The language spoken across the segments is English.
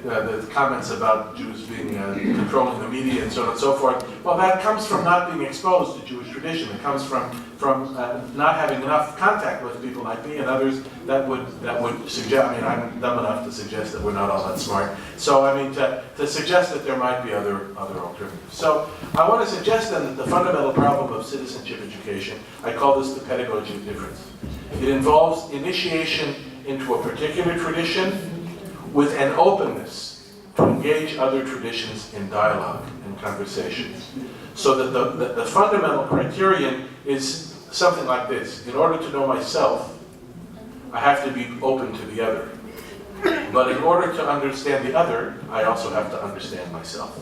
the comments about Jews being controlling the media and so on and so forth. Well, that comes from not being exposed to Jewish tradition. It comes from not having enough contact with people like me and others that would suggest. I mean, I'm dumb enough to suggest that we're not all that smart. So I mean, to suggest that there might be other alternatives. So I want to suggest then that the fundamental problem of citizenship education, I call this the pedagogy of difference. It involves initiation into a particular tradition with an openness to engage other traditions in dialogue and conversation. So that the fundamental criterion is something like this. In order to know myself, I have to be open to the other. But in order to understand the other, I also have to understand myself.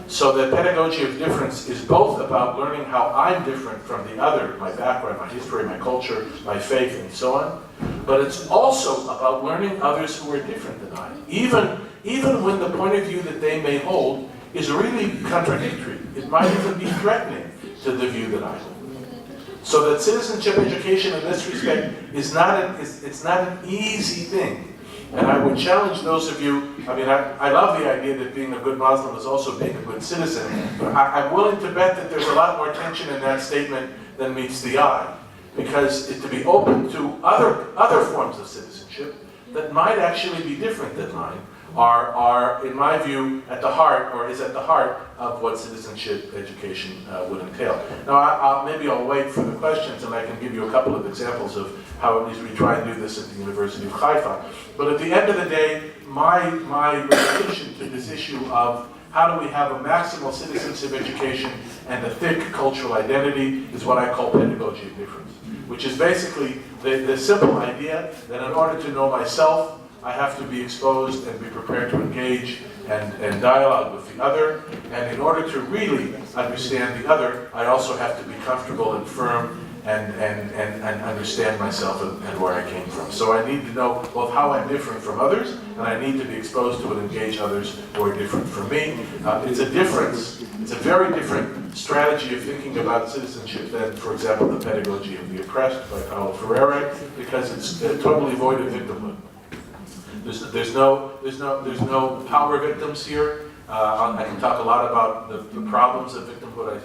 So the pedagogy of difference is both about learning how I'm different from the other, my background, my history, my culture, my faith, and so on. But it's also about learning others who are different than I. Even when the point of view that they may hold is really contradictory. It might even be threatening to the view that I hold. So that citizenship education in this respect is not an easy thing. And I would challenge those of you, I mean, I love the idea that being a good Muslim is also being a good citizen, but I'm willing to bet that there's a lot more tension in that statement than meets the eye. Because to be open to other forms of citizenship that might actually be different than mine are, in my view, at the heart, or is at the heart of what citizenship education would entail. Now, maybe I'll wait for the questions, and I can give you a couple of examples of how at least we try and do this at the University of Haifa. But at the end of the day, my resolution to this issue of how do we have a maximal citizenship education and a thick cultural identity is what I call pedagogy of difference, which is basically the simple idea that in order to know myself, I have to be exposed and be prepared to engage and dialogue with the other. And in order to really understand the other, I also have to be comfortable and firm and understand myself and where I came from. So I need to know both how I'm different from others, and I need to be exposed to and engage others who are different from me. It's a very different strategy of thinking about citizenship than, for example, the pedagogy of the oppressed by Paulo Freire, because it's totally void of victimhood. There's no power victims here. I can talk a lot about the problems of victimhood.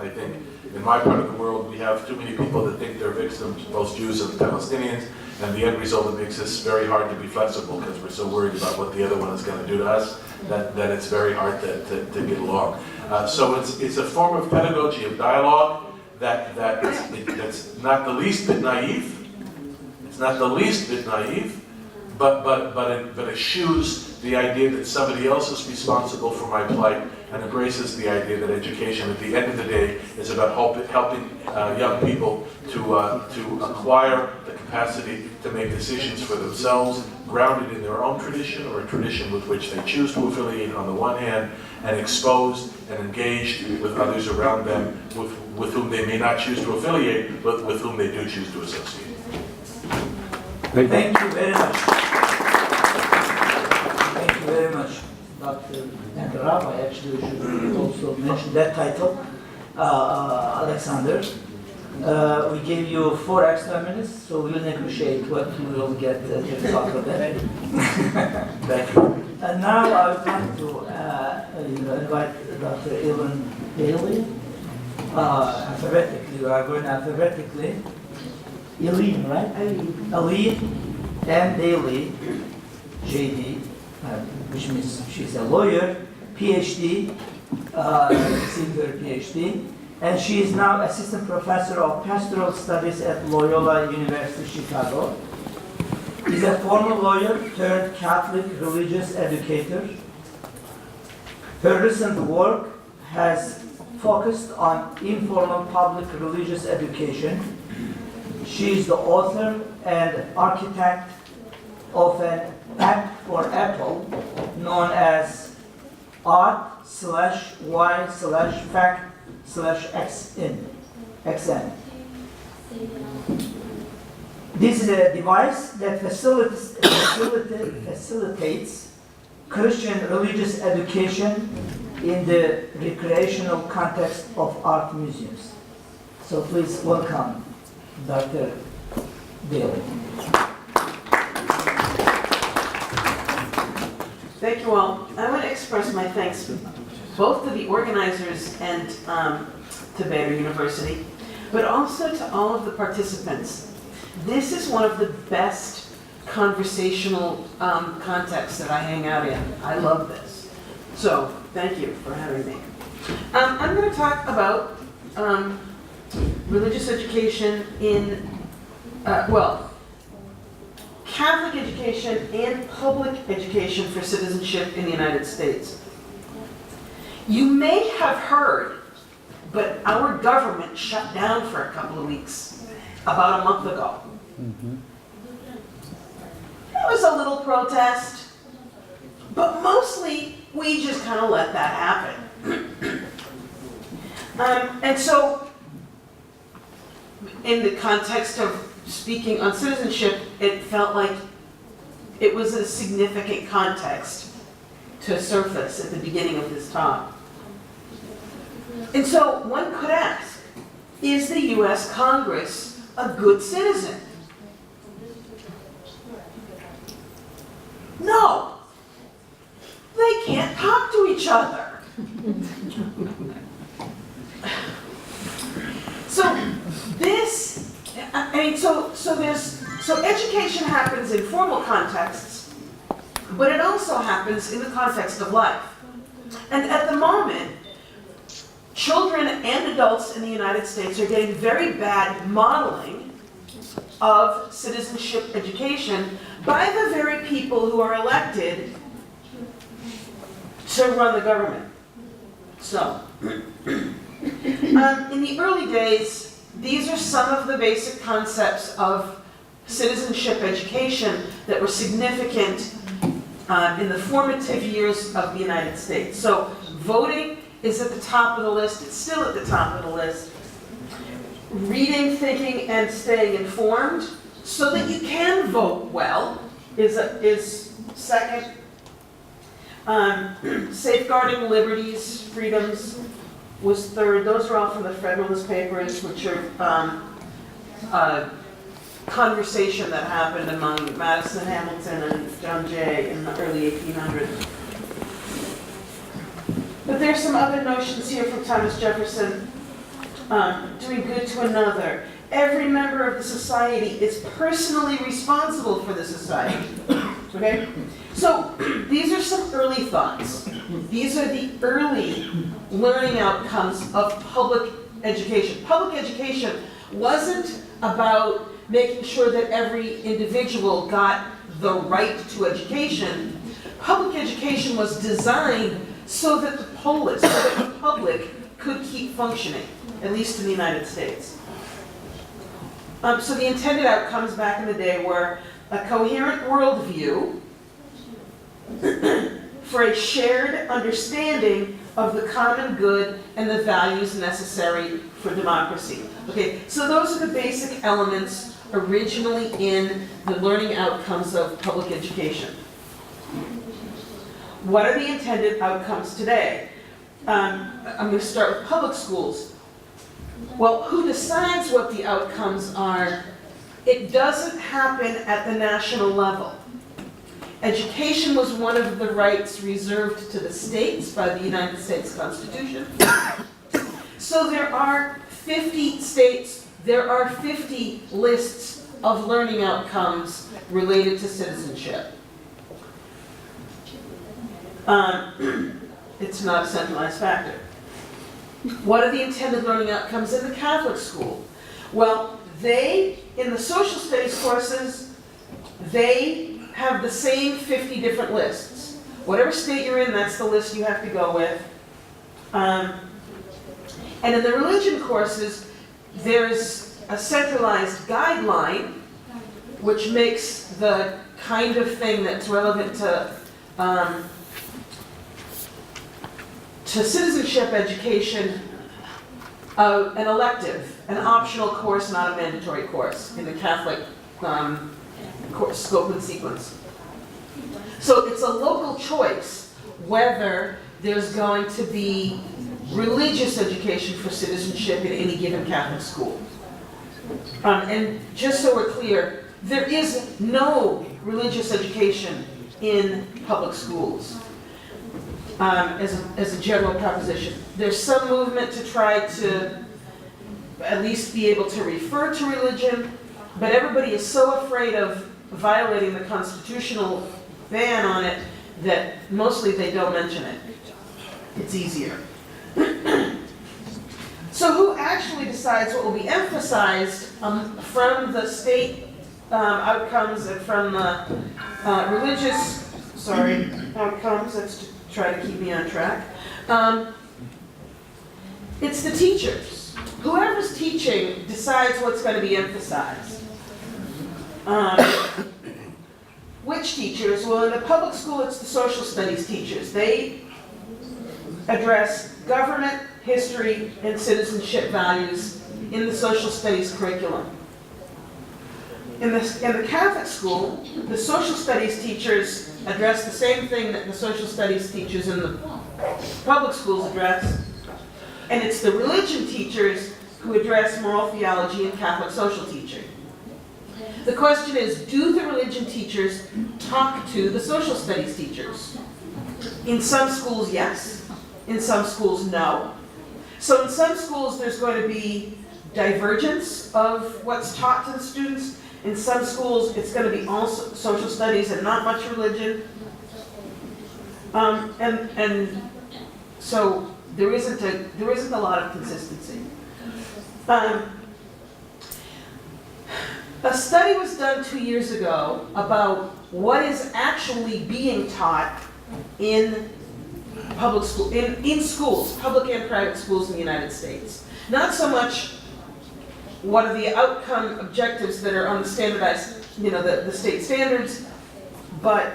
I think in my part of the world we have too many people that think they're victims, both Jews and Palestinians, and the end result it makes us very hard to be flexible because we're so worried about what the other one is going to do to us that it's very hard to get along. So it's a form of pedagogy of dialogue that's not the least bit naive. It's not the least bit naive. But eschews the idea that somebody else is responsible for my plight and embraces the idea that education, at the end of the day, is about helping young people to acquire the capacity to make decisions for themselves, grounded in their own tradition or a tradition with which they choose to affiliate on the one hand, and exposed and engaged with others around them with whom they may not choose to affiliate, but with whom they do choose to associate. Thank you very much. Thank you very much, Dr. and Rabbi. Actually, should also mention that title, Alexander. We gave you 4 extra minutes, so we'll negotiate what we will get to talk about. Thank you. And now I would like to invite Dr. Evan Daly. Alphabetically, we are going alphabetically. Eileen, right? Eileen M. Daly, JD, which means she's a lawyer, PhD, senior PhD, and she is now assistant professor of pastoral studies at Loyola University, Chicago. Is a former lawyer turned Catholic religious educator. Her recent work has focused on informal public religious education. She is the author and architect of an app for Apple known as art/y/fact/xn. This is a device that facilitates Christian religious education in the recreational context of art museums. So please welcome Dr. Daly. Thank you all. I want to express my thanks both to the organizers and to Baylor University, but also to all of the participants. This is one of the best conversational contexts that I hang out in. I love this. So, thank you for having me. I'm going to talk about religious education in, Catholic education and public education for citizenship in the United States. You may have heard, but our government shut down for a couple of weeks about a month ago. There was a little protest, but mostly we just kind of let that happen. And so, in the context of speaking on citizenship, it felt like it was a significant context to surface at the beginning of this talk. And so one could ask, is the US Congress a good citizen? No. They can't talk to each other. So education happens in formal contexts, but it also happens in the context of life. And at the moment, children and adults in the United States are getting very bad modeling of citizenship education by the very people who are elected to run the government. So, in the early days, these are some of the basic concepts of citizenship education that were significant in the formative years of the United States. So, voting is at the top of the list. It's still at the top of the list. Reading, thinking, and staying informed so that you can vote well is second. Safeguarding liberties, freedoms was third. Those are all from the Federalist Papers, which are a conversation that happened among Madison, Hamilton, and John Jay in the early 1800s. But there's some other notions here from Thomas Jefferson. Doing good to another. Every member of the society is personally responsible for the society. Okay? So these are some early thoughts. These are the early learning outcomes of public education. Public education wasn't about making sure that every individual got the right to education. Public education was designed so that the polis, so that the public could keep functioning, at least in the United States. So the intended outcomes back in the day were a coherent worldview for a shared understanding of the common good and the values necessary for democracy. Okay, so those are the basic elements originally in the learning outcomes of public education. What are the intended outcomes today? I'm going to start with public schools. Well, who decides what the outcomes are? It doesn't happen at the national level. Education was one of the rights reserved to the states by the United States Constitution. So there are 50 states, there are 50 lists of learning outcomes related to citizenship. It's not a centralized factor. What are the intended learning outcomes in the Catholic school? Well, in the social studies courses, they have the same 50 different lists. Whatever state you're in, that's the list you have to go with. And in the religion courses, there's a centralized guideline which makes the kind of thing that's relevant to citizenship education an elective, an optional course, not a mandatory course in the Catholic course scope and sequence. So it's a local choice whether there's going to be religious education for citizenship in any given Catholic school. And just so we're clear, there is no religious education in public schools, as a general proposition. There's some movement to try to at least be able to refer to religion, but everybody is so afraid of violating the constitutional ban on it that mostly they don't mention it. It's easier. So who actually decides what will be emphasized from the state outcomes and from the religious, outcomes, that's to try to keep me on track. It's the teachers. Whoever's teaching decides what's going to be emphasized. Which teachers? Well, in the public school, it's the social studies teachers. They address government, history, and citizenship values in the social studies curriculum. In the Catholic school, the social studies teachers address the same thing that the social studies teachers in the public schools address, and it's the religion teachers who address moral theology and Catholic social teaching. The question is, do the religion teachers talk to the social studies teachers? In some schools, yes. In some schools, no. So in some schools, there's going to be divergence of what's taught to the students. In some schools, it's going to be all social studies and not much religion. And so there isn't a lot of consistency. A study was done 2 years ago about what is actually being taught in public school, in schools, public and private schools in the United States. Not so much what are the outcome objectives that are on the standardized, the state standards, but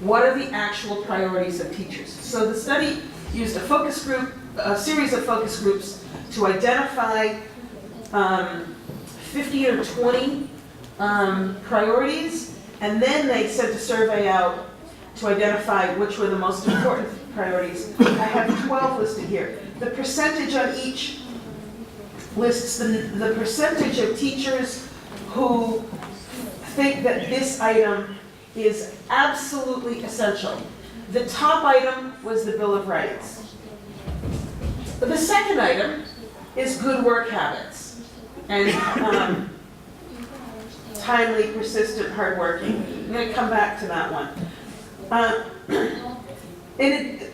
what are the actual priorities of teachers? So the study used a series of focus groups to identify 15 or 20 priorities, and then they sent a survey out to identify which were the most important priorities. I have 12 listed here. The percentage on each lists the percentage of teachers who think that this item is absolutely essential. The top item was the Bill of Rights. But the second item is good work habits and timely, persistent, hardworking. I'm going to come back to that one.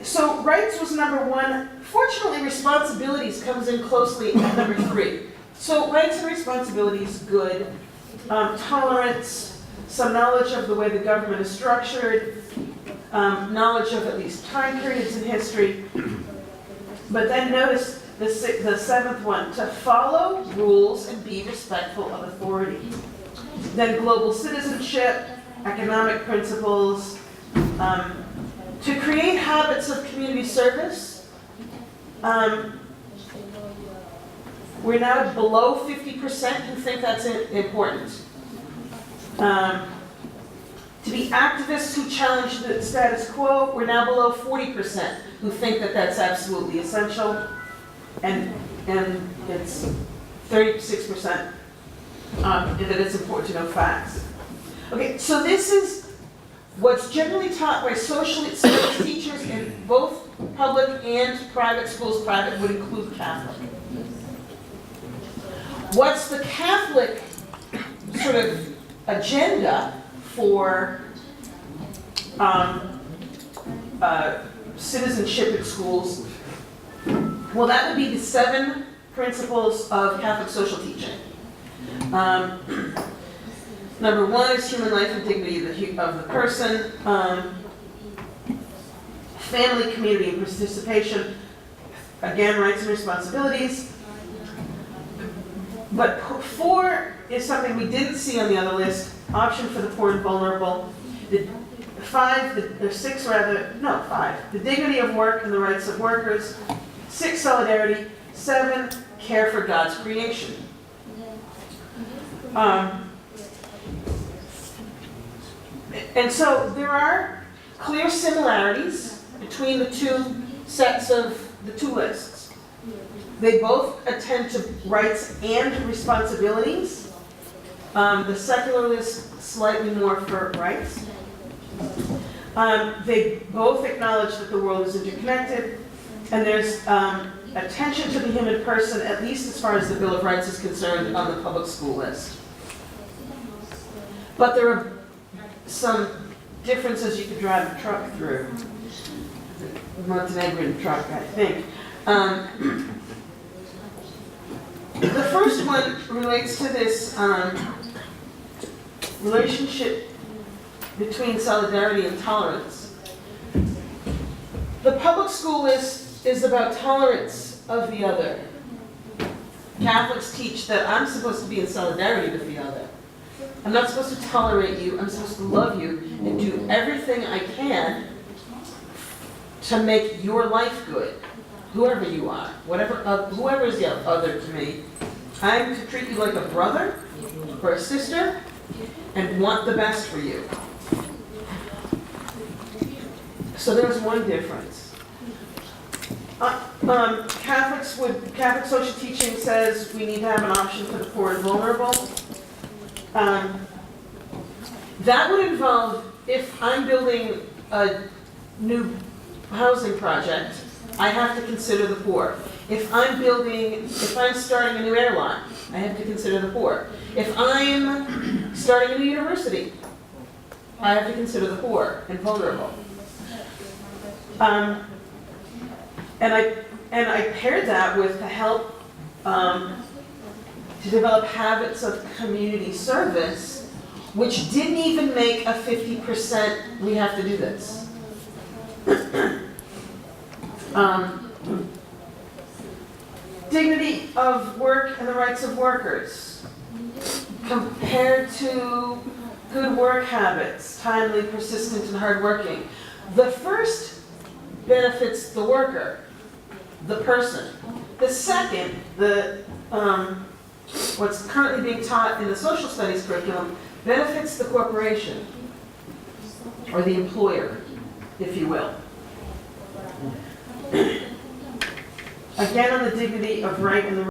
So rights was number one. Fortunately, responsibilities comes in closely at number 3. So rights and responsibilities, good. Tolerance, some knowledge of the way the government is structured, knowledge of at least time periods in history. But then notice the 7th one, to follow rules and be respectful of authority. Then global citizenship, economic principles, to create habits of community service. We're now below 50% who think that's important. To be activists who challenge the status quo, we're now below 40% who think that that's absolutely essential. And it's 36% that it's important to know facts. Okay, so this is what's generally taught by social studies teachers in both public and private schools. Private would include Catholic. What's the Catholic sort of agenda for citizenship in schools? Well, that would be the 7 principles of Catholic social teaching. Number 1 is human life and dignity of the person. Family, community, and participation. Again, rights and responsibilities. But 4 is something we didn't see on the other list. Option for the poor and vulnerable. 5, the dignity of work and the rights of workers. 6, solidarity. 7, care for God's creation. And so there are clear similarities between the 2 sets of the 2 lists. They both attend to rights and responsibilities. The secular list slightly more for rights. They both acknowledge that the world is interconnected, and there's attention to the human person, at least as far as the Bill of Rights is concerned, on the public school list. But there are some differences you could drive a truck through. Montenegrin truck, I think. The first one relates to this relationship between solidarity and tolerance. The public school list is about tolerance of the other. Catholics teach that I'm supposed to be in solidarity with the other. I'm not supposed to tolerate you, I'm supposed to love you and do everything I can to make your life good, whoever you are, whoever is the other to me. I'm to treat you like a brother or a sister and want the best for you. So there's one difference. Catholic social teaching says we need to have an option for the poor and vulnerable. That would involve, if I'm building a new housing project, I have to consider the poor. If I'm starting a new airline, I have to consider the poor. If I'm starting a new university, I have to consider the poor and vulnerable. And I paired that with the help to develop habits of community service, which didn't even make a 50% we have to do this. Dignity of work and the rights of workers compared to good work habits, timely, persistent, and hardworking. The first benefits the worker, the person. The second, what's currently being taught in the social studies curriculum, benefits the corporation, or the employer, if you will. Again, on the dignity of right and the